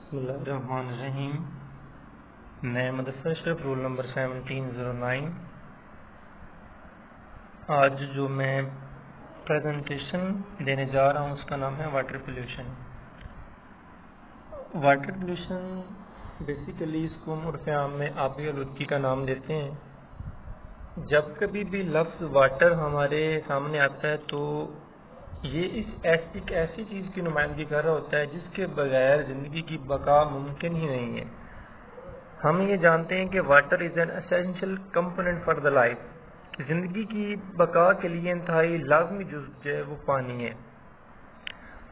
بسم اللہ الرحمن الرحیم۔ میں مدثر اشرف، رول نمبر 1709۔ آج جو میں پریزنٹیشن دینے جا رہا ہوں اس کا نام ہے water pollution. Water pollution basically اس کو عرف عام میں آبی آلودگی کا نام دیتے ہیں۔ جب کبھی بھی لفظ واٹر ہمارے سامنے آتا ہے تو یہ ایک ایسی چیز کی نمائندگی کر رہا ہوتا ہے جس کے بغیر زندگی کی بقا ممکن ہی نہیں ہے۔ ہم یہ جانتے ہیں کہ water is an essential component for the life. زندگی کی بقا کے لیے انتہائی لازمی جز جو ہے وہ پانی ہے۔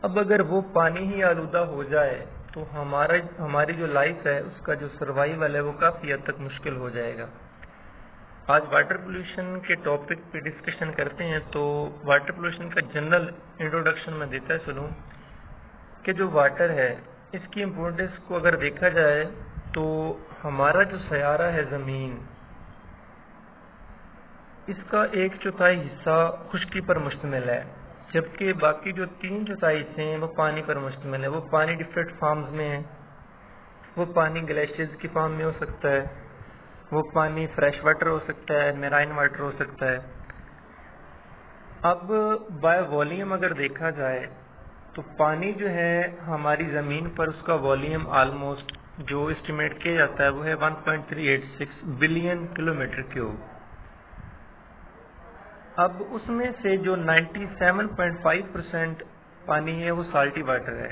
اب اگر وہ پانی ہی آلودہ ہو جائے تو ہماری جو لائف ہے اس کا جو سروائیول ہے وہ کافی حد تک مشکل ہو جائے گا۔ آج واٹر پولیوشن کے ٹاپک پہ ڈسکشن کرتے ہیں۔ تو واٹر پولیوشن کا جنرل انٹروڈکشن میں دیتا چلوں کہ جو واٹر ہے اس کی امپورٹنس کو اگر دیکھا جائے تو ہمارا جو سیارہ ہے زمین، اس کا 1/4 حصہ خشکی پر مشتمل ہے، جبکہ باقی جو 3/4 حصے ہیں وہ پانی پر مشتمل ہے۔ وہ پانی ڈفرینٹ فارمز میں ہے۔ وہ پانی گلیشیئرز کی فارم میں ہو سکتا ہے، وہ پانی فریش واٹر ہو سکتا ہے، میرائن واٹر ہو سکتا ہے۔ اب بائی والیوم اگر دیکھا جائے تو پانی جو ہے ہماری زمین پر اس کا والیوم آلموسٹ جو اسٹیمیٹ کیا جاتا ہے وہ ہے 1.386 بلین کلومیٹر کیوب۔ اب اس میں سے جو 97.5% پانی ہے وہ سالٹی واٹر ہے،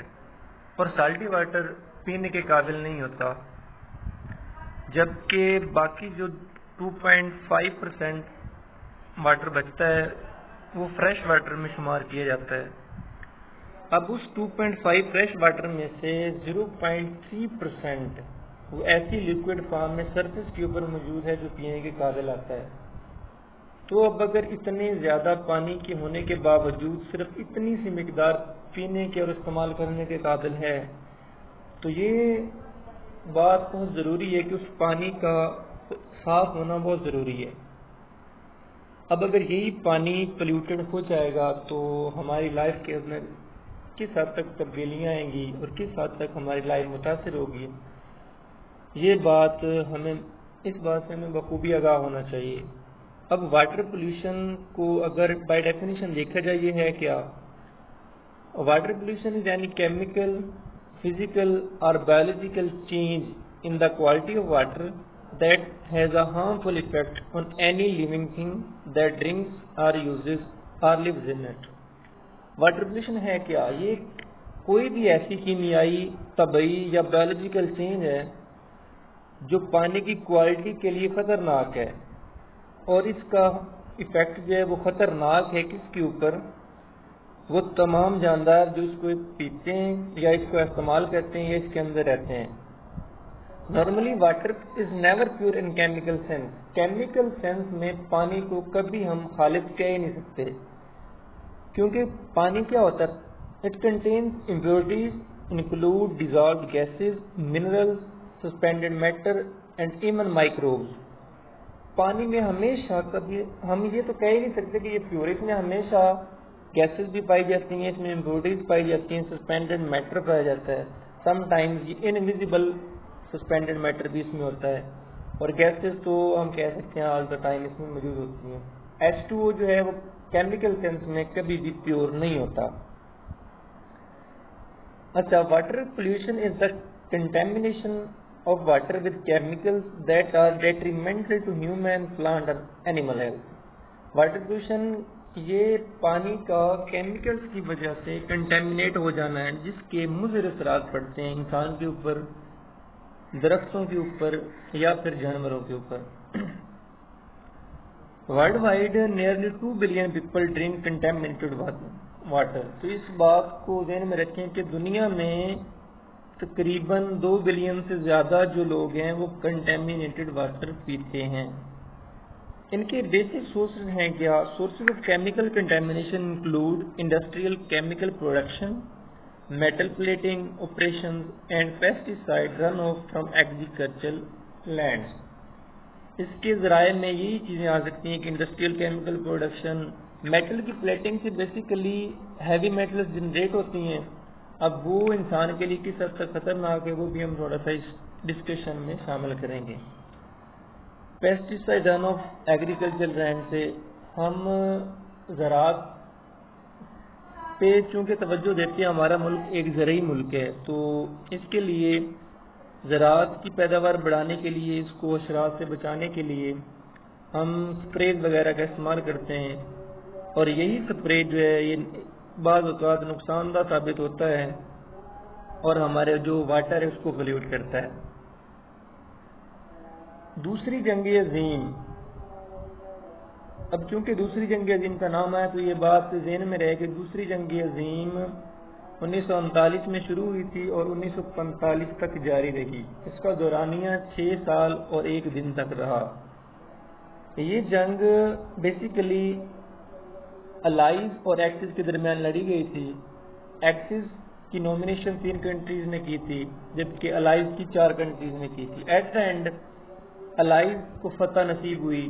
اور سالٹی واٹر پینے کے قابل نہیں ہوتا، جبکہ باقی جو 2.5% واٹر بچتا ہے وہ فریش واٹر میں شمار کیا جاتا ہے۔ اب اس 2.5 فریش واٹر میں سے 0.3% وہ ایسی لیکوڈ فارم میں سرفیس کے اوپر موجود ہے جو پینے کے قابل آتا ہے۔ تو اب اگر اتنے زیادہ پانی کے ہونے کے باوجود صرف اتنی سی مقدار پینے کے اور استعمال کرنے کے قابل ہے تو یہ بات بہت ضروری ہے کہ اس پانی کا صاف ہونا بہت ضروری ہے۔ اب اگر یہی پانی پلیوٹڈ ہو جائے گا تو ہماری لائف کے اندر کس حد تک تبدیلیاں آئیں گی اور کس حد تک ہماری لائف متاثر ہوگی، یہ بات اس بات سے ہمیں بخوبی آگاہ ہونا چاہیے۔ اب واٹر پولیوشن کو اگر بائی ڈیفینیشن دیکھا جائے یہ ہے کیا؟ Water pollution is any chemical, physical or biological change in the quality of water that has a harmful effect on any living thing that drinks or uses or lives in it۔ Water pollution ہے کیا؟ یہ کوئی بھی ایسی کیمیائی، طبعی یا biological change ہے جو پانی کی کوالٹی کے لیے خطرناک ہے، اور اس کا ایفیکٹ جو ہے وہ خطرناک ہے کس کے اوپر؟ وہ تمام جاندار جو اس کو پیتے ہیں یا اس کو استعمال کرتے ہیں یا اس کے اندر رہتے ہیں۔ Normally water is never pure in chemical sense. Chemical sense میں پانی کو کبھی ہم خالص کہہ ہی نہیں سکتے، کیونکہ پانی کیا ہوتا ہے؟ It contains impurities include dissolved gases, minerals, suspended matter and even microbes. پانی میں ہمیشہ کبھی ہم یہ تو کہہ ہی نہیں سکتے کہ یہ پیور، اس میں ہمیشہ گیسز بھی پائی جاتی ہیں، اس میں امپیورٹیز پائی جاتی ہیں، سسپینڈڈ میٹر پایا جاتا ہے، سم ٹائمز یہ انویزیبل سسپینڈڈ میٹر بھی اس میں ہوتا ہے، اور گیسز تو ہم کہہ سکتے ہیں آل دا ٹائم اس میں موجود ہوتی ہیں۔ H2O جو ہے وہ کیمیکل سینس میں کبھی بھی پیور نہیں ہوتا۔ اچھا، water pollution is the contamination of water with chemicals that are detrimental to human, plant اور اینیمل ہیلتھ۔ واٹر پولیوشن یہ پانی کا کیمیکلز کی وجہ سے کنٹامینیٹ ہو جانا ہے جس کے مضر اثرات پڑتے ہیں انسان کے اوپر، درختوں کے اوپر یا پھر جانوروں کے اوپر۔ World wide nearly 2 billion people drink contaminated water. تو اس بات کو ذہن میں رکھیں کہ دنیا میں تقریباً 2 بلین سے زیادہ جو لوگ ہیں وہ کنٹامینیٹڈ واٹر پیتے ہیں۔ ان کے بیسک سورسز ہیں کیا؟ Sources of chemical contamination include industrial chemical production, metal plating operations and pesticide run off from agricultural lands. اس کے ذرائع میں یہی چیزیں آ سکتی ہیں کہ انڈسٹریل کیمیکل پروڈکشن، میٹل کی پلیٹنگ سے بیسیکلی ہیوی میٹلز جنریٹ ہوتی ہیں، اب وہ انسان کے لیے کس حد تک خطرناک ہے وہ بھی ہم تھوڑا سا اس ڈسکشن میں شامل کریں گے۔ پیسٹیسائڈ آف ایگریکلچر لینڈ سے ہم زراعت پہ چونکہ توجہ دیتے ہیں، ہمارا ملک ایک زرعی ملک ہے، تو اس کے لیے زراعت کی پیداوار بڑھانے کے لیے، اس کو حشرات سے بچانے کے لیے ہم سپریز وغیرہ کا استعمال کرتے ہیں، اور یہی سپرے جو ہے یہ بعض اوقات نقصان دہ ثابت ہوتا ہے اور ہمارے جو واٹر ہے اس کو پولیوٹ کرتا ہے۔ دوسری جنگ عظیم، اب چونکہ دوسری جنگ عظیم کا نام ہے تو یہ بات ذہن میں رہے کہ دوسری جنگ عظیم 1939 میں شروع ہوئی تھی اور 1945 تک جاری رہی۔ اس کا دورانیہ 6 سال اور 1 دن تک رہا۔ یہ جنگ بیسیکلی الائز اور ایکسس کے درمیان لڑی گئی تھی۔ ایکسس کی نومینیشن 3 کنٹریز نے کی تھی جبکہ الائز کی 4 کنٹریز نے کی تھی۔ ایٹ دا اینڈ الائز کو فتح نصیب ہوئی۔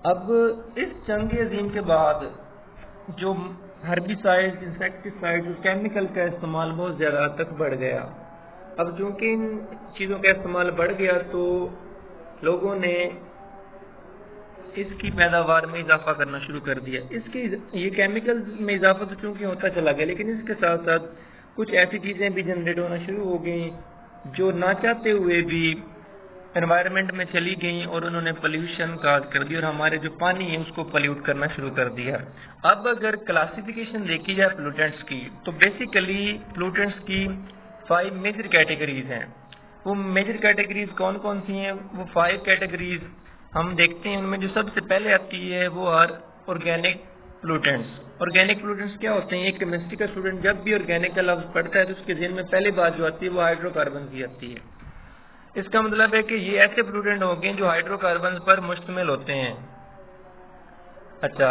اب اس جنگ عظیم کے بعد جو ہربیسائڈ، انسیکٹیسائڈ اور کیمیکل کا استعمال بہت زیادہ حد تک بڑھ گیا۔ اب چونکہ ان چیزوں کا استعمال بڑھ گیا تو لوگوں نے اس کی پیداوار میں اضافہ کرنا شروع کر دیا۔ یہ کیمیکل میں اضافہ تو چونکہ ہوتا چلا گیا، لیکن اس کے ساتھ ساتھ کچھ ایسی چیزیں بھی جنریٹ ہونا شروع ہو گئیں جو نہ چاہتے ہوئے بھی انوائرمنٹ میں چلی گئیں اور انہوں نے پولیوشن کاز کر دی اور ہمارے جو پانی ہے اس کو پولیوٹ کرنا شروع کر دیا۔ اب اگر کلاسیفیکیشن دیکھی جائے پولوٹنٹس کی تو بیسیکلی پولوٹنٹس کی 5 میجر کیٹیگریز ہیں۔ وہ میجر کیٹیگریز کون کون سی ہیں؟ وہ 5 کیٹیگریز ہم دیکھتے ہیں۔ ان میں جو سب سے پہلے آتی ہے وہ آرگینک پولوٹنٹس۔ آرگینک پولوٹنٹس کیا ہوتے ہیں؟ ایک کیمسٹری کا اسٹوڈنٹ جب بھی آرگینک کا لفظ پڑھتا ہے تو اس کے ذہن میں پہلی بات جو آتی ہے وہ ہائیڈرو کاربن کی آتی ہے۔ اس کا مطلب ہے کہ یہ ایسے پولوٹنٹ ہوں گے جو ہائیڈرو کاربن پر مشتمل ہوتے ہیں۔ اچھا،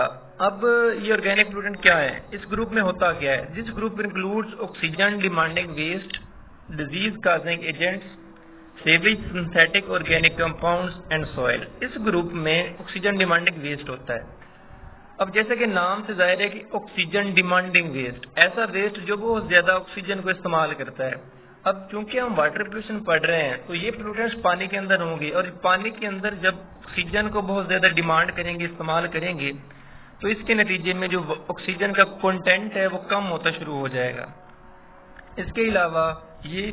اب یہ آرگینک پولوٹنٹ کیا ہے؟ اس گروپ میں ہوتا کیا ہے؟ This group includes oxygen demanding waste, disease causing agents, sewage, synthetic organic compounds and soil. اس گروپ میں آکسیجن ڈیمانڈنگ ویسٹ ہوتا ہے۔ اب جیسے کہ نام سے ظاہر ہے کہ آکسیجن ڈیمانڈنگ ویسٹ، ایسا ویسٹ جو بہت زیادہ آکسیجن کو استعمال کرتا ہے۔ اب چونکہ ہم واٹر پولوشن پڑھ رہے ہیں تو یہ پولوٹنٹس پانی کے اندر ہوں گے، اور پانی کے اندر جب آکسیجن کو بہت زیادہ ڈیمانڈ کریں گے، استعمال کریں گے، تو اس کے نتیجے میں جو آکسیجن کا کنٹینٹ ہے وہ کم ہوتا شروع ہو جائے گا۔ اس کے علاوہ یہ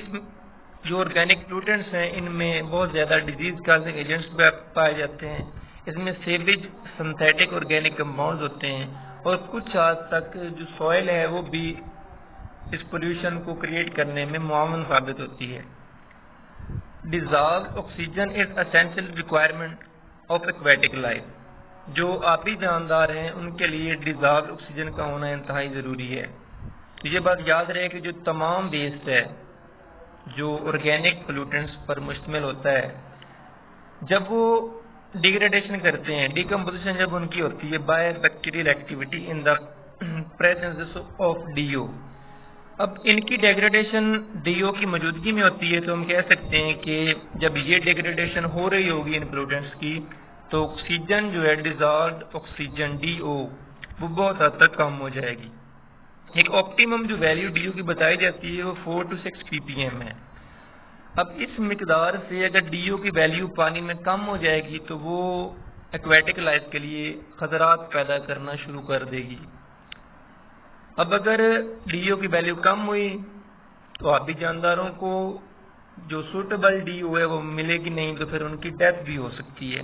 جو آرگینک پولوٹنٹس ہیں ان میں بہت زیادہ ڈیزیز کازنگ ایجنٹس پائے جاتے ہیں۔ اس میں سیویج، سنتھیٹک آرگینک کمپاؤنڈز ہوتے ہیں، اور کچھ حد تک جو سوائل ہے وہ بھی اس پولوشن کو کریٹ کرنے میں معاون ثابت ہوتی ہے۔ Dissolved oxygen is essential requirement of aquatic life. جو آبی جاندار ہیں ان کے لیے ڈیزالوڈ آکسیجن کا ہونا انتہائی ضروری ہے۔ تو یہ بات یاد رہے کہ جو تمام ویسٹ ہے جو آرگینک پولوٹنٹس پر مشتمل ہوتا ہے، جب وہ ڈیگریڈیشن کرتے ہیں، ڈیکمپوزیشن جب ان کی ہوتی ہے by bacterial activity in the presence of D O, اب ان کی ڈیگریڈیشن ڈی او کی موجودگی میں ہوتی ہے، تو ہم کہہ سکتے ہیں کہ جب یہ ڈیگریڈیشن ہو رہی ہوگی ان پولوٹنٹس کی تو آکسیجن جو ہے ڈیزالوڈ آکسیجن ڈی او وہ بہت حد تک کم ہو جائے گی۔ ایک آپٹیمم جو ویلیو ڈی او کی بتائی جاتی ہے وہ 4 to 6 ppm ہے۔ اب اس مقدار سے اگر ڈی او کی ویلیو پانی میں کم ہو جائے گی تو وہ ایکویٹک لائف کے لیے خطرات پیدا کرنا شروع کر دے گی۔ اب اگر ڈی او کی ویلیو کم ہوئی تو آبی جانداروں کو جو سوٹیبل ڈی او ہے وہ ملے گی نہیں، تو پھر ان کی ڈیتھ بھی ہو سکتی ہے۔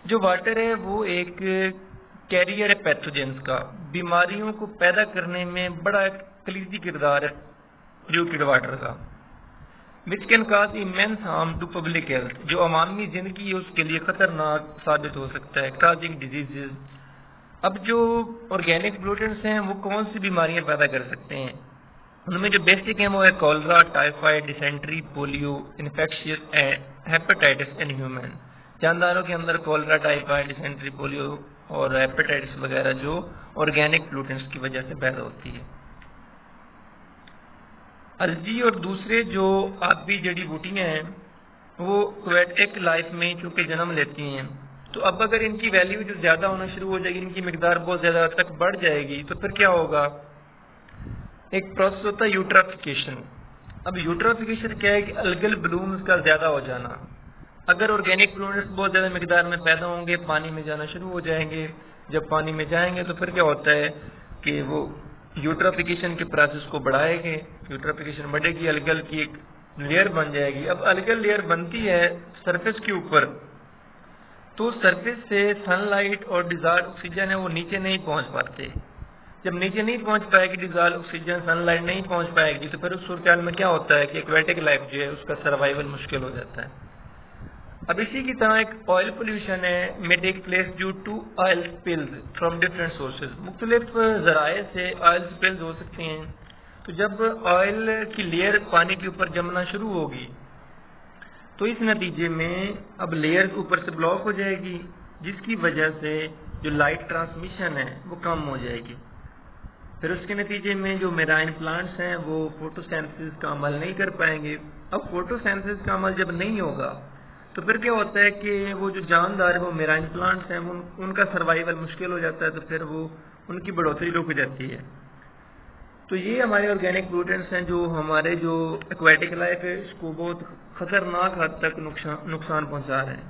جو واٹر ہے وہ ایک کیریئر ہے پیتھوجنس کا، بیماریوں کو پیدا کرنے میں بڑا کلیدی کردار ہے پولیوٹڈ واٹر کا، which can cause immense harm to public health، جو عوامی زندگی ہے اس کے لیے خطرناک ثابت ہو سکتا ہے، causing diseases۔ اب جو آرگینک پولوٹنٹس ہیں وہ کون سی بیماریاں پیدا کر سکتے ہیں؟ ان میں جو بیسک ہیں وہ ہے cholera, typhoid, dysentery, polio, infectious hepatitis in human. جانداروں کے اندر کولرا، ٹائیفائڈ، ڈیسینٹری، پولیو اور ہیپاٹائٹس وغیرہ جو آرگینک پولوٹنٹس کی وجہ سے پیدا ہوتی ہے۔ الجی اور دوسرے جو آبی جڑی بوٹیاں ہیں وہ ایکویٹک لائف میں چونکہ جنم لیتی ہیں، تو اب اگر ان کی ویلیو جو زیادہ ہونا شروع ہو جائے گی، ان کی مقدار بہت زیادہ تک بڑھ جائے گی، تو پھر کیا ہوگا؟ ایک پروسیس ہوتا ہے یوٹرافیکیشن. اب یوٹرافیکیشن کیا ہے کہ الگل بلومز کا زیادہ ہو جانا. اگر آرگینک پولوٹنٹس بہت زیادہ مقدار میں پیدا ہوں گے پانی میں جانا شروع ہو جائیں گے. جب پانی میں جائیں گے تو پھر کیا ہوتا ہے کہ وہ یوٹرافیکیشن کے پروسیس کو بڑھائے گے. یوٹرافیکیشن بڑھے گی, الگل کی ایک لیئر بن جائے گی. اب الگل لیئر بنتی ہے سرفیس کے اوپر, تو سرفیس سے سن لائٹ اور ڈیزالڈ آکسیجن ہے وہ نیچے نہیں پہنچ پاتے. جب نیچے نہیں پہنچ پائے گی ڈیزالڈ آکسیجن, سن لائٹ نہیں پہنچ پائے گی, تو پھر اس صورتحال میں کیا ہوتا ہے کہ ایکویٹک لائف جو ہے اس کا سروائیول مشکل ہو جاتا ہے. اب اسی کی طرح ایک آئل پولوشن ہے, میں take place due to oil spills from different sources. مختلف ذرائع سے آئل سپلز ہو سکتے ہیں. تو جب آئل کی لیئر پانی کے اوپر جمنا شروع ہوگی تو اس نتیجے میں اب لیئر اوپر سے بلاک ہو جائے گی, جس کی وجہ سے جو لائٹ ٹرانسمیشن ہے وہ کم ہو جائے گی. پھر اس کے نتیجے میں جو میرائن پلانٹس ہیں وہ فوٹوسینتھسس کا عمل نہیں کر پائیں گے. اب فوٹوسینتھسس کا عمل جب نہیں ہوگا تو پھر کیا ہوتا ہے کہ وہ جو جاندار ہے وہ میرائن پلانٹس ہیں ان کا سروائیول مشکل ہو جاتا ہے, تو پھر وہ ان کی بڑھوتری رک جاتی ہے. تو یہ ہمارے آرگینک پولوٹنٹس ہیں جو ہمارے جو ایکویٹک لائف ہے اس کو بہت خطرناک حد تک نقصان پہنچا رہے ہیں.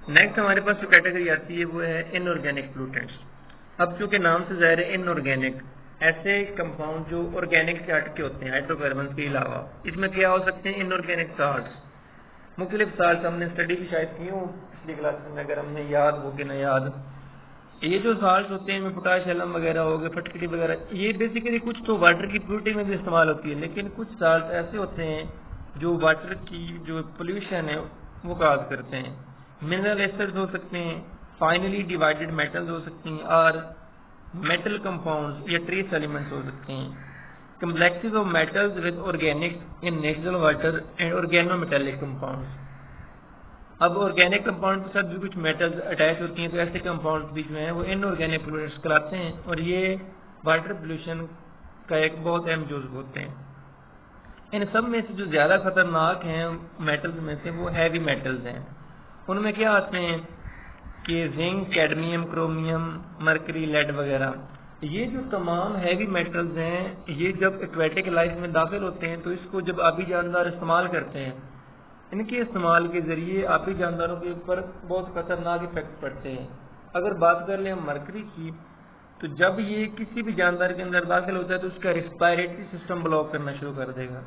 نیکسٹ ہمارے پاس جو کیٹیگری آتی ہے وہ ہے ان آرگینک پولوٹنٹس. اب چونکہ نام سے ظاہر ہے ان آرگینک, ایسے کمپاؤنڈ جو آرگینک سے ہٹ کے ہوتے ہیں ہائیڈروکاربنس کے علاوہ. اس میں کیا ہو سکتے ہیں ان آرگینک سالٹس. مختلف سالٹس ہم نے اسٹڈی بھی شاید کی ہوں پچھلی کلاس میں, اگر ہم نے یاد ہو کہ نہ یاد. یہ جو سالٹس ہوتے ہیں پوٹاش ایلم وغیرہ ہو گئے, پھٹکڑی وغیرہ, یہ بیسیکلی کچھ تو واٹر کی پیورٹی میں بھی استعمال ہوتی ہے, لیکن کچھ سالٹ ایسے ہوتے ہیں جو واٹر کی جو پولوشن ہے وہ کاز کرتے ہیں. منرل ایسڈز ہو سکتے ہیں, فائنلی ڈیوائڈیڈ میٹلز ہو سکتی ہیں, اور میٹل کمپاؤنڈز یا ٹریس ایلیمنٹس ہو سکتے ہیں. Complexes of metals with organic in natural water and organo metallic compounds. اب آرگینک کمپاؤنڈ کے ساتھ بھی کچھ میٹلز اٹیچ ہوتی ہیں, تو ایسے کمپاؤنڈز بھی جو ہیں وہ ان آرگینک پولوٹنٹس کراتے ہیں, اور یہ واٹر پولوشن کا ایک بہت اہم جزو ہوتے ہیں. ان سب میں سے جو زیادہ خطرناک ہیں میٹلز میں سے وہ ہیوی میٹلز ہیں. ان میں کیا آتے ہیں کہ زنک, کیڈمیم, کرومیم, مرکری, لیڈ وغیرہ. یہ جو تمام ہیوی میٹلز ہیں یہ جب ایکویٹک لائف میں داخل ہوتے ہیں تو اس کو جب آبی جاندار استعمال کرتے ہیں, ان کے استعمال کے ذریعے آبی جانداروں کے اوپر بہت خطرناک افیکٹ پڑتے ہیں. اگر بات کر لیں ہم مرکری کی, تو جب یہ کسی بھی جاندار کے اندر داخل ہوتا ہے تو اس کا ریسپائریٹری سسٹم بلاک کرنا شروع کر دے گا.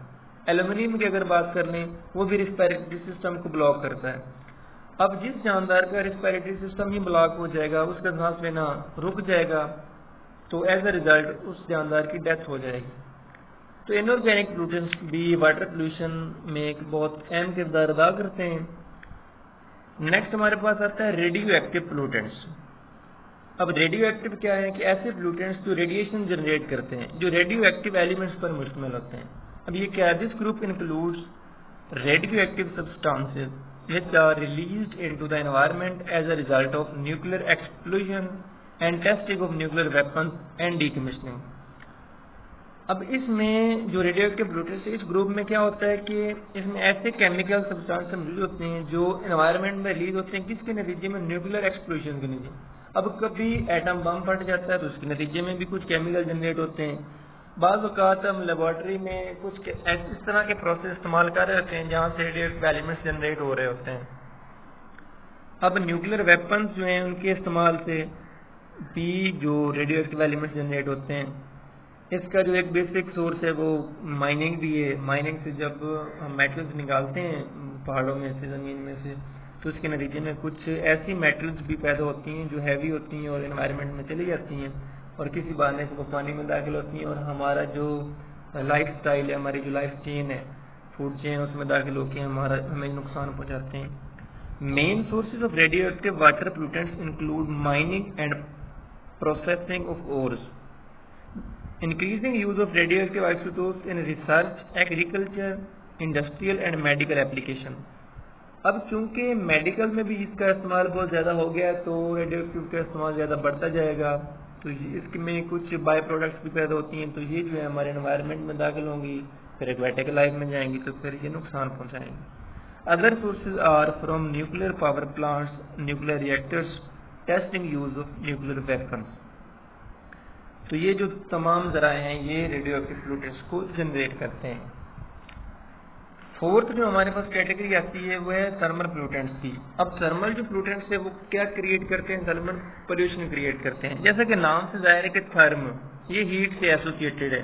ایلومینیم کی اگر بات کر لیں وہ بھی ریسپائریٹری سسٹم کو بلاک کرتا ہے. اب جس جاندار کا ریسپائریٹری سسٹم ہی بلاک ہو جائے گا, اس کا سانس لینا رک جائے گا, تو ایز اے ریزلٹ اس جاندار کی ڈیتھ ہو جائے گی. تو ان آرگینک پولوٹنٹس بھی واٹر پولوشن میں ایک بہت اہم کردار ادا کرتے ہیں. نیکسٹ ہمارے پاس آتا ہے ریڈیو ایکٹیو پولوٹنٹس. اب ریڈیو ایکٹیو کیا ہے کہ ایسے پولوٹنٹس جو ریڈیشن جنریٹ کرتے ہیں, جو ریڈیو ایکٹیو ایلیمنٹس پر مشتمل ہوتے ہیں. اب یہ کیا ہے, this group includes radio active substances which are released into the environment as a result of nuclear explosion and testing of nuclear weapons and decommissioning. اب اس میں جو ریڈیو ایکٹیو پولوٹنٹس ہے اس گروپ میں کیا ہوتا ہے کہ اس میں ایسے کیمیکل سبسٹانس موجود ہوتے ہیں جو انوائرمنٹ میں ریلیز ہوتے ہیں, کس کے نتیجے میں, نیوکلیر ایکسپلوژن کے نتیجے. اب کبھی ایٹم بم پھٹ جاتا ہے تو اس کے نتیجے میں بھی کچھ کیمیکل جنریٹ ہوتے ہیں. بعض اوقات ہم لیبارٹری میں کچھ اس طرح کے پروسیس استعمال کر رہے ہوتے ہیں جہاں سے ریڈیو ایکٹیو ایلیمنٹس جنریٹ ہو رہے ہوتے ہیں. اب نیوکلیر ویپنز جو ہیں ان کے استعمال سے بھی جو ریڈیو ایکٹیو ایلیمنٹس جنریٹ ہوتے ہیں. اس کا جو ایک بیسک سورس ہے وہ مائننگ بھی ہے. مائننگ سے جب ہم میٹلز نکالتے ہیں پہاڑوں میں سے, زمین میں سے, تو اس کے نتیجے میں کچھ ایسی میٹلز بھی پیدا ہوتی ہیں جو ہیوی ہوتی ہیں اور انوائرمنٹ میں چلی جاتی ہیں, اور کسی بہانے سے وہ پانی میں داخل ہوتی ہیں, اور ہمارا جو لائف سٹائل ہے, ہماری جو لائف چین ہے, فوڈ چین, اس میں داخل ہو کے ہمیں نقصان پہنچاتے ہیں. Main sources of radio active water pollutants include mining and processing of ores, increasing use of radioactive isotopes in research, agriculture, industrial and medical application. اب چونکہ میڈیکل میں بھی اس کا استعمال بہت زیادہ ہو گیا ہے تو ریڈیو ایکٹیو کا استعمال زیادہ بڑھتا جائے گا, تو اس میں کچھ بائی پروڈکٹس بھی پیدا ہوتی ہیں, تو یہ جو ہے ہمارے انوائرمنٹ میں داخل ہوں گی, پھر ایکویٹک لائف میں جائیں گی, تو پھر یہ نقصان پہنچائیں گی. Other sources are from nuclear power plants, nuclear reactors, testing use of nuclear weapons. تو یہ جو تمام ذرائع ہیں یہ ریڈیو ایکٹیو پولوٹنٹس کو جنریٹ کرتے ہیں۔ فورتھ جو ہمارے پاس کیٹیگری آتی ہے وہ ہے تھرمل پولوٹنٹس کی۔ اب تھرمل جو پولوٹنٹس ہے وہ کیا کریٹ کرتے ہیں؟ تھرمل پولوشن کریٹ کرتے ہیں۔ جیسا کہ نام سے ظاہر ہے کہ تھرم یہ ہیٹ سے ایسوسیٹڈ ہے۔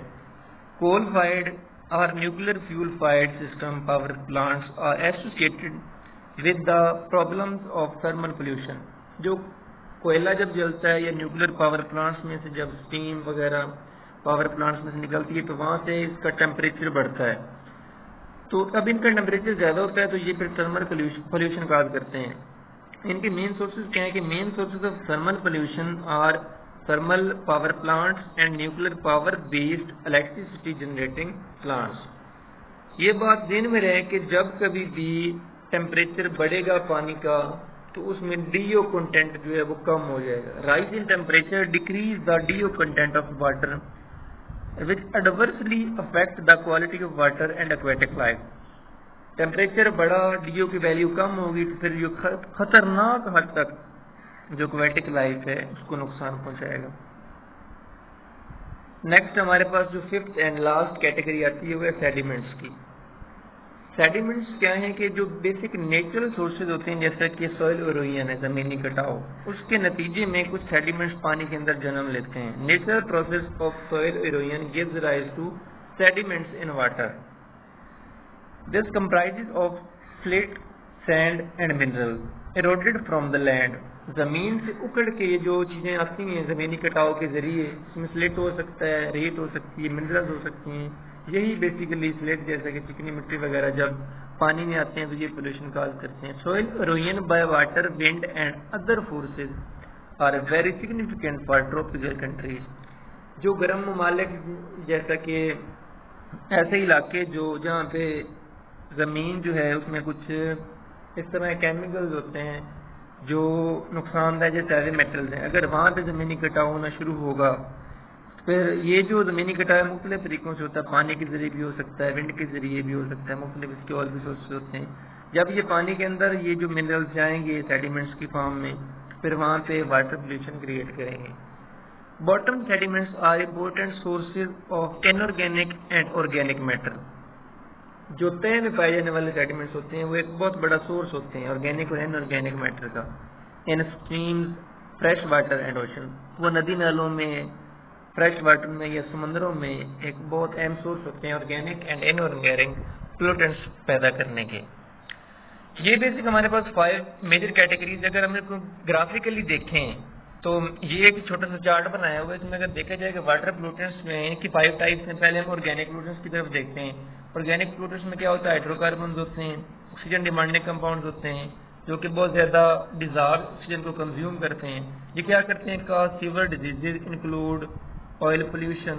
کول فائرڈ اور nuclear fuel fired system power plants are associated with the problems of thermal pollution. جو کوئلہ جب جلتا ہے یا نیوکلیر پاور پلانٹس میں سے جب اسٹیم وغیرہ پاور پلانٹس میں سے نکلتی ہے تو وہاں سے اس کا ٹیمپریچر بڑھتا ہے، تو اب ان کا ٹیمپریچر زیادہ ہوتا ہے تو یہ پھر تھرمل پولوشن کاز کرتے ہیں۔ ان کے مین سورسز کیا ہیں کہ main sources of thermal pollution are thermal power plants and nuclear power based electricity generating plants. یہ بات ذہن میں رہے کہ جب کبھی بھی ٹیمپریچر بڑھے گا پانی کا تو اس میں ڈی او کنٹینٹ جو ہے وہ کم ہو جائے گا۔ Rise in temperature decrease the D O content of water which adversely affect the quality of water and aquatic life۔ Temperature بڑا، ڈی او کی ویلیو کم ہوگی تو پھر یہ خطرناک حد تک جو ایکویٹک لائف ہے اس کو نقصان پہنچائے گا۔ نیکسٹ ہمارے پاس جو ففتھ اینڈ لاسٹ کیٹیگری آتی ہے وہ ہے سیڈیمنٹس کی۔ سیڈیمنٹس کیا ہیں کہ جو بیسک نیچرل سورسز ہوتے ہیں جیسا کہ سوئل ایروژن ہے، زمینی کٹاؤ، اس کے نتیجے میں کچھ سیڈیمنٹس پانی کے اندر جنم لیتے ہیں۔ Natural process of soil erosion gives rise to sediments in water۔ This comprises of slate, sand and minerals eroded from the land۔ زمین سے اکڑ کے یہ جو چیزیں آتی ہیں زمینی کٹاؤ کے ذریعے، اس میں سلیٹ ہو سکتا ہے، ریت ہو سکتی ہے، منرلز ہو سکتی ہیں، یہی بیسیکلی سلیٹ جیسا کہ چکنی مٹی وغیرہ جب پانی میں آتے ہیں تو یہ پولوشن کاز کرتے ہیں۔ Soil erosion by water, wind and other forces are very significant for tropical countries. جو گرم ممالک جیسا کہ ایسے علاقے جو جہاں پہ زمین جو ہے اس میں کچھ اس طرح کیمیکلز ہوتے ہیں جو نقصان دہ جیسے ہیوی میٹلز ہیں، اگر وہاں پہ زمینی کٹاؤ ہونا شروع ہوگا پھر یہ جو زمینی کٹاؤ مختلف طریقوں سے ہوتا ہے، پانی کے ذریعے بھی ہو سکتا ہے، ونڈ کے ذریعے بھی ہو سکتا ہے، مختلف اس کے اور بھی سورسز ہوتے ہیں۔ جب یہ پانی کے اندر یہ جو منرلز جائیں گے سیڈیمنٹس کی فارم میں پھر وہاں پہ واٹر پولوشن کریٹ کریں گے۔ Bottom sediments are important sources of inorganic and organic matter. جو تہ میں پائے جانے والے سیڈیمنٹس ہوتے ہیں وہ ایک بہت بڑا سورس ہوتے ہیں آرگینک اور انآرگینک میٹر کا۔ In streams, fresh water and ocean, وہ ندی نالوں میں، فریش واٹر میں یا سمندروں میں ایک بہت اہم سورس ہوتے ہیں آرگینک اینڈ انآرگینک پولوٹنٹس پیدا کرنے کے۔ یہ بیسک ہمارے پاس 5 میجر کیٹیگریز۔ اگر ہم کو گرافیکلی دیکھیں تو یہ ایک چھوٹا سا چارٹ بنایا ہوا ہے، اس میں اگر دیکھا جائے کہ واٹر پولوٹنٹس میں ان کی 5 ٹائپس ہیں۔ پہلے ہم آرگینک پولوٹنٹس کی طرف دیکھتے ہیں۔ آرگینک پولوٹنٹس میں کیا ہوتا ہے؟ ہائیڈرو کاربنز ہوتے ہیں، آکسیجن ڈیمانڈنگ کمپاؤنڈز ہوتے ہیں جو کہ بہت زیادہ ڈیزالو آکسیجن کو کنزیوم کرتے ہیں۔ یہ کیا کرتے ہیں؟ Cause severe diseases include oil pollution.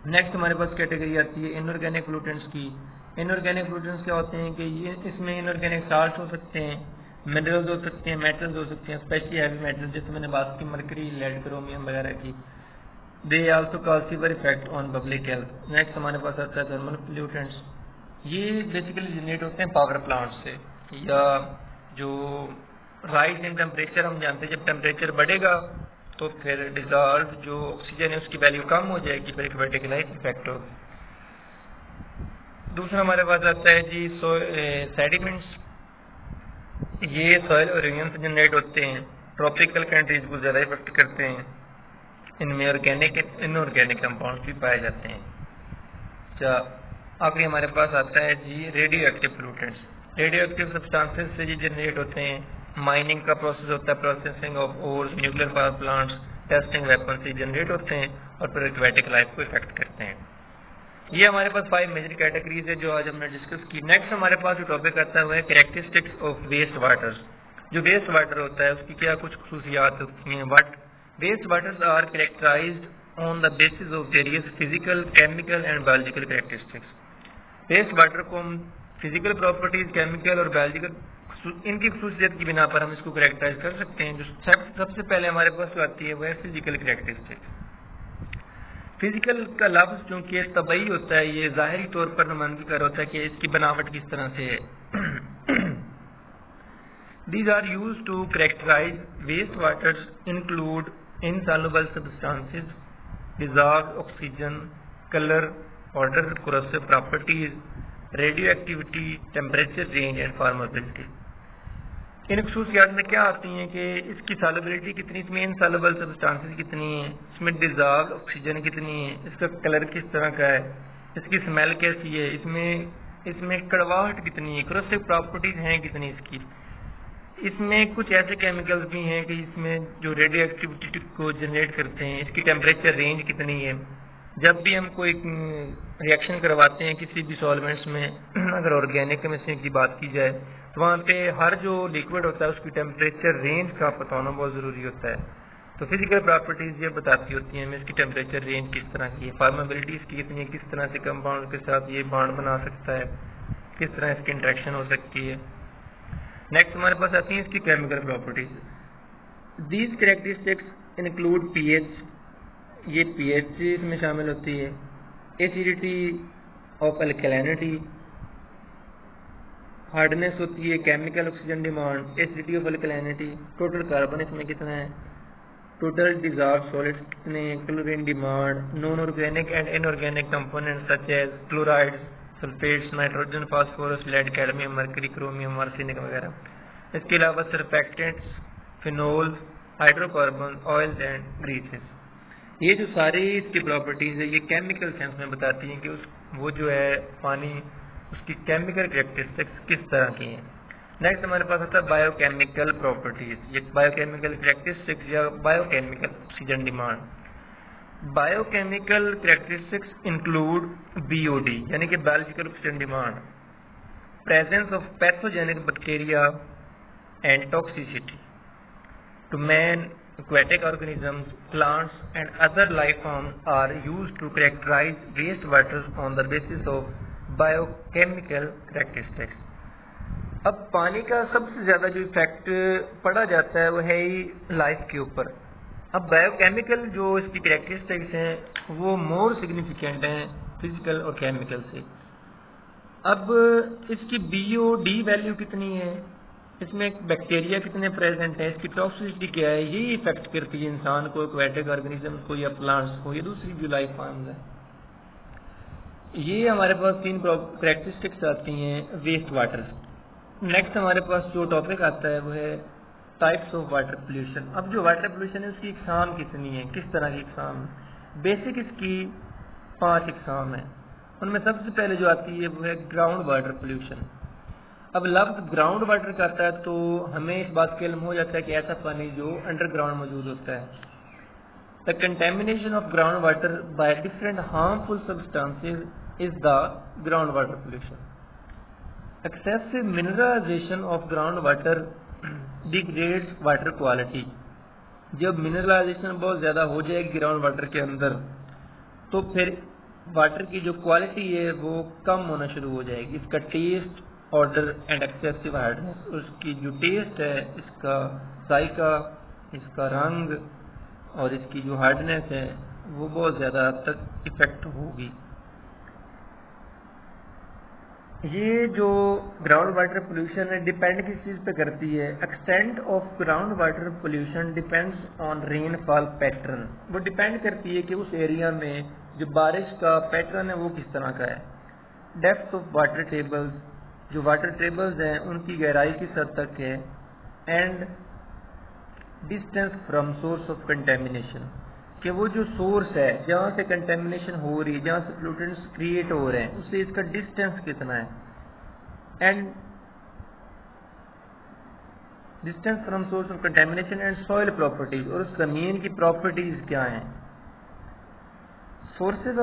Next ہمارے پاس کیٹیگری آتی ہے انآرگینک پولوٹنٹس کی۔ انآرگینک پولوٹنٹس کیا ہوتے ہیں کہ یہ اس میں انآرگینک سالٹس ہو سکتے ہیں، منرلز ہو سکتے ہیں، میٹلز ہو سکتے ہیں، اسپیشلی ہیوی میٹلز جیسے میں نے بات کی مرکری، لیڈ، کرومیم وغیرہ کی۔ They also cause severe effect on public health. Next ہمارے پاس آتا ہے تھرمل پولوٹنٹس۔ یہ بیسیکلی جنریٹ ہوتے ہیں پاور پلانٹ سے، یا جو رائز ان ٹیمپریچر ہم جانتے ہیں جب ٹیمپریچر بڑھے گا تو پھر ڈیزالو جو آکسیجن ہے اس کی ویلیو کم ہو جائے گی، پھر ایکویٹک لائف افیکٹ ہوگی۔ دوسرا ہمارے پاس آتا ہے جی سیڈیمنٹس۔ یہ سوئل ایروژن سے جنریٹ ہوتے ہیں، ٹراپیکل کنٹریز کو زیادہ افیکٹ کرتے ہیں، ان میں آرگینک انآرگینک کمپاؤنڈز بھی پائے جاتے ہیں۔ اچھا، آخری ہمارے پاس آتا ہے جی radio active pollutants. Radio active substances سے یہ جنریٹ ہوتے ہیں، مائننگ کا پروسیس ہوتا ہے، processing of hours, nuclear power plants, testing weapon سے جنریٹ ہوتے ہیں اور پھر ایکویٹک لائف کو افیکٹ کرتے ہیں۔ یہ ہمارے پاس 5 میجر کیٹیگریز ہے جو آج ہم نے ڈسکس کی۔ نیکسٹ ہمارے پاس جو ٹاپک آتا ہے کریکٹرسٹکس آف ویسٹ واٹر۔ جو ویسٹ واٹر ہوتا ہے اس کی کیا کچھ خصوصیات ہوتی ہیں۔ Waste waters are characterized on the basis of various physical, chemical and biological characteristics. Waste water کو ہم فزیکل پراپرٹیز، کیمیکل اور بایولوجیکل ان کی خصوصیت کی بنا پر ہم اس کو کریکٹرائز کر سکتے ہیں۔ جو سب سے پہلے ہمارے پاس جو آتی ہے وہ ہے فزیکل کریکٹرسٹکس۔ فزیکل کا لفظ چونکہ طبعی ہوتا ہے، یہ ظاہری طور پر نمائندگی کر ہوتا ہے کہ اس کی بناوٹ کس طرح سے ہے۔ These are used to characterize waste waters include insoluble substances, dissolved oxygen, color, odor, corrosive properties, radioactivity, temperature range and formability. ان خصوصیات میں کیا آتی ہیں کہ اس کی سالبلٹی کتنی، اس میں انسالبل سبسٹانسز کتنی ہیں، اس میں ڈیزالو آکسیجن کتنی ہے، اس کا کلر کس طرح کا ہے، اس کی اسمیل کیسی ہے، اس میں کڑواہٹ کتنی ہے، کروسیو پراپرٹیز ہیں کتنی اس کی. اس میں کچھ ایسے کیمیکلز بھی ہیں کہ اس میں جو ریڈیو ایکٹیویٹی کو جنریٹ کرتے ہیں، اس کی ٹیمپریچر رینج کتنی ہے. جب بھی ہم کوئی ریئیکشن کرواتے ہیں کسی بھی سالوینٹس میں، اگر آرگینک کیمسٹری کی بات کی جائے تو وہاں پہ ہر جو لیکوڈ ہوتا ہے اس کی ٹیمپریچر رینج کا پتہ ہونا بہت ضروری ہوتا ہے. تو فزیکل پراپرٹیز یہ بتاتی ہوتی ہیں ہمیں اس کی ٹیمپریچر رینج کس طرح کی ہے، فارمیبلٹی اس کی کتنی ہے، کس طرح سے کمپاؤنڈ کے ساتھ یہ بانڈ بنا سکتا ہے، کس طرح اس کی انٹریکشن ہو سکتی ہے. نیکسٹ ہمارے پاس آتی ہیں اس کی chemical properties. These characteristics include P H, یہ پی ایچ اس میں شامل ہوتی ہے، ایسیڈیٹی آف الکلینٹی، ہارڈنیس ہوتی ہے، chemical oxygen demand, acidity of alkalinity, total carbon اس میں کتنا ہے، ٹوٹل ڈیزالوڈ سالڈ کتنے، chlorine demand, non organic and inorganic component such as chloride, sulphates, nitrogen, phosphorus, lead, cadmium, mercury, chromium, arsenic وغیرہ. اس کے علاوہ surfactants, phenol, hydrocarbon, oils and greases. یہ جو ساری اس کی پراپرٹیز ہے یہ کیمیکل سینس میں بتاتی ہیں کہ وہ جو ہے پانی اس کی کیمیکل کریکٹرسٹکس کس طرح کی ہیں. نیکسٹ ہمارے پاس آتا ہے بایو کیمیکل پراپرٹیز. یہ بایو کیمیکل کریکٹرسٹکس یا bio chemical oxygen demand. Bio chemical characteristics include B O D یعنی کہ biological oxygen demand, presence of pathogenic bacteria and toxicity to man, aquatic organisms, plants and other life forms are used to characterize wastewater on the basis of biochemical characteristics. اب پانی کا سب سے زیادہ جو effect پڑا جاتا ہے وہ ہے ہی لائف کے اوپر. اب بایو کیمیکل جو اس کی کریکٹرسٹکس ہیں وہ مور سگنیفیکینٹ ہیں فزیکل اور کیمیکل سے. اب اس کی بی او ڈی ویلیو کتنی ہے، اس میں بیکٹیریا کتنے پریزنٹ ہیں، اس کی ٹاکسیسٹی کیا ہے، یہی افیکٹ کرتی ہے انسان کو، ایکویٹک آرگنیزم کو یا پلانٹس کو یا دوسری جو لائف فارمز ہیں. یہ ہمارے پاس 3 کریکٹرسٹکس آتی ہیں ویسٹ واٹر. نیکسٹ ہمارے پاس جو ٹاپک آتا ہے وہ ہے ٹائپس آف واٹر پولیوشن. اب جو واٹر پولیوشن ہے اس کی اقسام کتنی ہے، کس طرح کی اقسام ہے. بیسک اس کی 5 اقسام ہیں. ان میں سب سے پہلے جو آتی ہے وہ ہے گراؤنڈ واٹر پولیوشن. اب لفظ گراؤنڈ واٹر کا آتا ہے تو ہمیں اس بات کا علم ہو جاتا ہے کہ ایسا پانی جو انڈر گراؤنڈ موجود ہوتا ہے. The contamination of groundwater by different harmful substances is the groundwater pollution. Excessive mineralization of groundwater degrades water quality. جب منرلائزیشن بہت زیادہ ہو جائے گی گراؤنڈ واٹر کے اندر تو پھر واٹر کی جو کوالٹی ہے وہ کم ہونا شروع ہو جائے گی. اس کا test, order and excessive hardness, اس کی جو ٹیسٹ ہے، اس کا ذائقہ، اس کا رنگ اور اس کی جو ہارڈنس ہے وہ بہت زیادہ حد تک افیکٹ ہوگی. یہ جو گراؤنڈ واٹر پولیوشن ہے ڈیپینڈ کس چیز پہ کرتی ہے. Extent of ground water pollution depends on rainfall pattern. وہ ڈیپینڈ کرتی ہے کہ اس ایریا میں جو بارش کا پیٹرن ہے وہ کس طرح کا ہے. ڈیپتھ آف واٹر ٹیبلز، جو واٹر ٹیبلز ہیں ان کی گہرائی کس حد تک ہے. And distance from source of contamination, کہ وہ جو سورس ہے جہاں سے کنٹامینیشن ہو رہی ہے، جہاں سے پولوٹنٹس کریٹ ہو رہے ہیں اس سے اس کا ڈسٹینس کتنا ہے. And distance from source of contamination and soil properties, اور اس زمین کی پراپرٹیز کیا ہیں. سورسز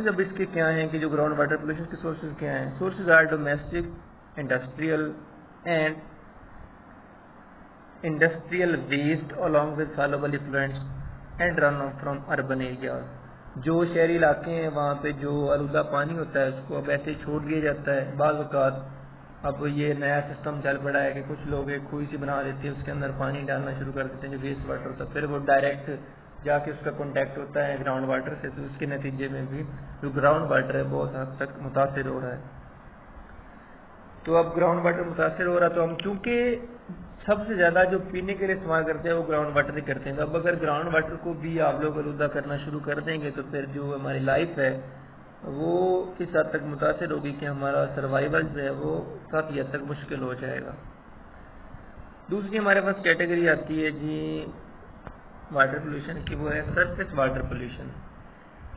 اب اس کے کیا ہیں کہ جو گراؤنڈ واٹر پولوشن کے سورسز کیا ہیں. Sources are domestic, industrial and industrial waste along with soluble effluents and runoff from urban areas. جو شہری علاقے ہیں وہاں پہ جو آلودہ پانی ہوتا ہے اس کو اب ایسے چھوڑ دیا جاتا ہے. بعض اوقات اب یہ نیا سسٹم چل پڑا ہے کہ کچھ لوگ ایک کھوئی سی بنا دیتے ہیں، اس کے اندر پانی ڈالنا شروع کر دیتے ہیں جو ویسٹ واٹر ہوتا ہے، پھر وہ ڈائریکٹ جا کے اس کا کانٹیکٹ ہوتا ہے گراؤنڈ واٹر سے، تو اس کے نتیجے میں بھی جو گراؤنڈ واٹر ہے بہت حد تک متاثر ہو رہا ہے. تو اب گراؤنڈ واٹر متاثر ہو رہا تو ہم چونکہ سب سے زیادہ جو پینے کے لیے استعمال کرتے ہیں وہ گراؤنڈ واٹر ہی کرتے ہیں. تو اب اگر گراؤنڈ واٹر کو بھی آپ لوگ آلودہ کرنا شروع کر دیں گے تو پھر جو ہماری لائف ہے وہ اس حد تک متاثر ہوگی کہ ہمارا سروائیول جو ہے وہ کافی حد تک مشکل ہو جائے گا. دوسری ہمارے پاس کیٹیگری آتی ہے جی واٹر پولوشن کی، وہ ہے سرفیس واٹر پولوشن.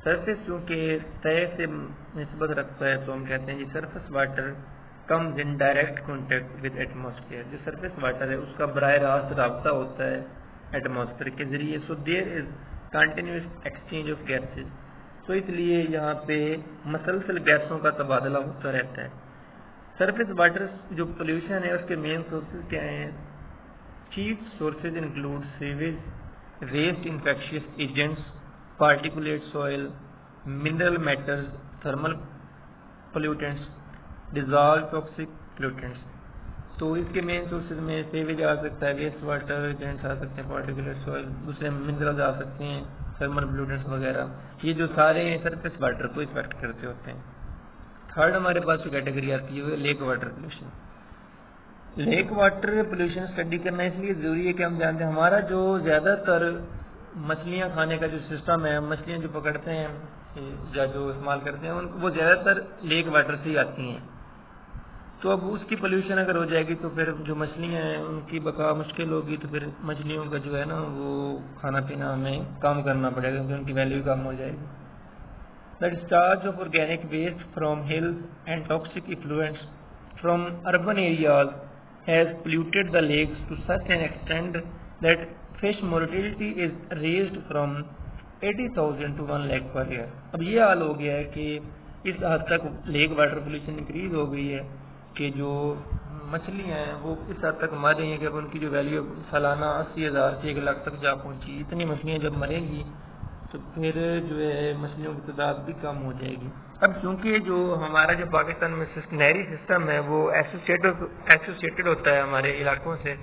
سرفیس چونکہ طے سے نسبت رکھتا ہے تو ہم کہتے ہیں جی surface water comes in direct contact with atmosphere. جو سرفیس واٹر ہے اس کا براہ راست رابطہ ہوتا ہے ایٹماسفیئر کے ذریعے. So there is continuous exchange of gases. تو اس لیے یہاں پہ مسلسل گیسوں کا تبادلہ ہوتا رہتا ہے. سرفیس واٹر جو پولوشن ہے اس کے مین سورسز کیا ہیں؟ Chief sources include sewage, waste infectious agents, particulate soil, mineral matters, thermal pollutants, dissolve toxic pollutants. تو اس کے مین سورسز میں سیویج آ سکتا ہے، ویسٹ واٹر ایجنٹس آ سکتے ہیں، پارٹیکولیٹ سوئل، دوسرے منرلز آ سکتے ہیں، تھرمل پولیوٹنٹس وغیرہ. یہ جو سارے سرفیس واٹر کو افیکٹ کرتے ہوتے ہیں. تھرڈ ہمارے پاس جو کیٹیگری آتی ہے وہ lake water pollution. Lake water pollution study کرنا اس لیے ضروری ہے کہ ہم جانتے ہیں ہمارا جو زیادہ تر مچھلیاں کھانے کا جو سسٹم ہے، مچھلیاں جو پکڑتے ہیں یا جو استعمال کرتے ہیں وہ زیادہ تر لیک واٹر سے ہی آتی ہیں. تو اب اس کی پولوشن اگر ہو جائے گی تو پھر جو مچھلیاں ہیں ان کی بقا مشکل ہوگی. تو پھر مچھلیوں کا جو ہے نا وہ کھانا پینا ہمیں کم کرنا پڑے گا کیونکہ ان کی ویلیو کم ہو جائے گی. The discharge of organic waste from hills and toxic effluents from urban areas has polluted the lakes to such an extent that fish mortality is raised from 80,000 to 1 lakh per year. اب یہ حال ہو گیا ہے کہ اس حد تک leak water pollution increase ہو گئی ہے کہ جو مچھلیاں ہیں وہ اس حد تک مر رہی ہیں کہ اب ان کی جو ویلیو سالانہ 80,000 سے 1 لاکھ تک جا پہنچی. اتنی مچھلیاں جب مریں گی تو پھر جو ہے مچھلیوں کی تعداد بھی کم ہو جائے گی. اب چونکہ جو ہمارا جو پاکستان میں نہری سسٹم ہے وہ ایسوسیٹڈ ہوتا ہے ہمارے علاقوں سے،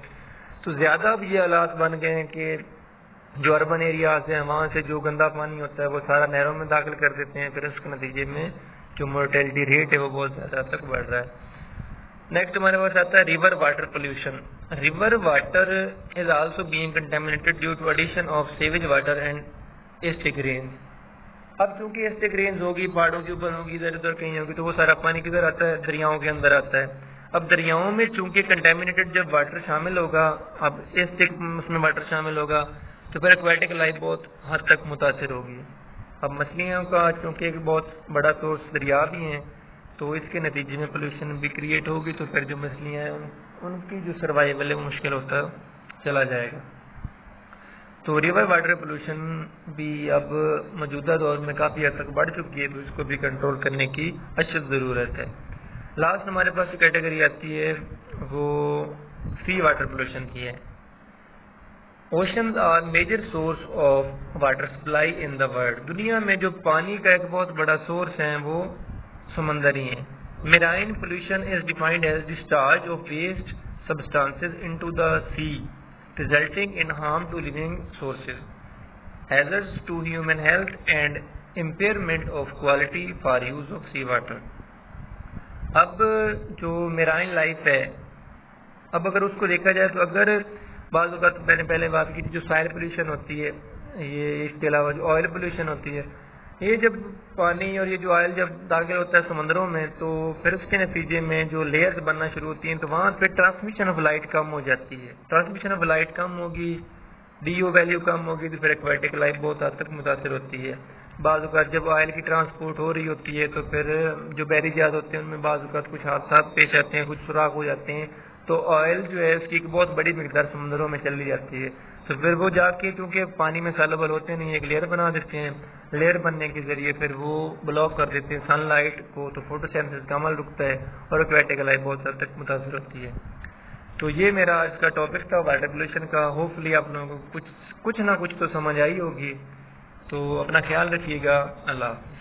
تو زیادہ اب یہ حالات بن گئے ہیں کہ جو اربن ایریاز ہیں وہاں سے جو گندا پانی ہوتا ہے وہ سارا نہروں میں داخل کر دیتے ہیں. پھر اس کے نتیجے میں جو مورٹیلٹی ریٹ ہے وہ بہت زیادہ تک بڑھ رہا ہے. نیکسٹ ہمارے پاس آتا ہے river water pollution. River water is also being contaminated due to addition of sewage water and acidic rains. اب چونکہ ایسٹک رینز ہوگی، پہاڑوں کے اوپر ہوگی، ادھر ادھر کہیں ہوگی، تو وہ سارا پانی کدھر آتا ہے؟ دریاؤں کے اندر آتا ہے. اب دریاؤں میں چونکہ کنٹامینیٹڈ جب واٹر شامل ہوگا، اب ایسٹک اس میں واٹر شامل ہوگا تو پھر ایکویٹک لائف بہت حد تک متاثر ہوگی. اب مچھلیوں کا چونکہ ایک بہت بڑا سورس دریا بھی ہیں تو اس کے نتیجے میں پولوشن بھی کریٹ ہوگی. تو پھر جو مچھلیاں ہیں ان کی جو سروائیول ہے وہ مشکل ہوتا چلا جائے گا. تو ریور واٹر پولوشن بھی اب موجودہ دور میں کافی حد تک بڑھ چکی ہے، تو اس کو بھی کنٹرول کرنے کی اشد ضرورت ہے. لاسٹ ہمارے پاس جو کیٹیگری آتی ہے وہ سی واٹر پولوشن کی ہے. Oceans are major source of water supply in the world. دنیا میں جو پانی کا ایک بہت بڑا سورس ہے وہ سمندر ہی ہیں. Marine pollution is defined as discharge of waste substances into the sea resulting in harm to living sources, hazards to human health and impairment of quality for use of sea water. اب جو میرائن life ہے، اب اگر اس کو دیکھا جائے تو اگر بعض اوقات میں نے پہلے بات کی تھی جو سائل پولوشن ہوتی ہے، یہ اس کے علاوہ جو آئل پولوشن ہوتی ہے، یہ جب پانی اور یہ جو آئل جب داخل ہوتا ہے سمندروں میں تو پھر اس کے نتیجے میں جو لیئرز بننا شروع ہوتی ہیں تو وہاں پہ ٹرانسمیشن آف لائٹ کم ہو جاتی ہے. ٹرانسمیشن آف لائٹ کم ہوگی، ڈی او ویلیو کم ہوگی تو پھر ایکویٹک لائف بہت حد تک متاثر ہوتی ہے. بعض اوقات جب آئل کی ٹرانسپورٹ ہو رہی ہوتی ہے تو پھر جو بیریجات ہوتے ہیں ان میں بعض اوقات کچھ حادثات پیش آتے ہیں، کچھ سوراخ ہو جاتے ہیں، تو آئل جو ہے اس کی ایک بہت بڑی مقدار سمندروں میں چلی جاتی ہے. تو پھر وہ جا کے چونکہ پانی میں سالبل ہوتے نہیں، ایک لیئر بنا دیتے ہیں. لیئر بننے کے ذریعے پھر وہ بلاک کر دیتے ہیں سن لائٹ کو، تو فوٹو سینتھسس کا عمل رکتا ہے اور ایکویٹک لائف بہت حد تک متاثر ہوتی ہے. تو یہ میرا آج کا ٹاپک تھا واٹر پولوشن کا. ہوپ فلی آپ لوگوں کو کچھ نہ کچھ تو سمجھ آئی ہوگی. تو اپنا خیال رکھیے گا. اللہ حافظ.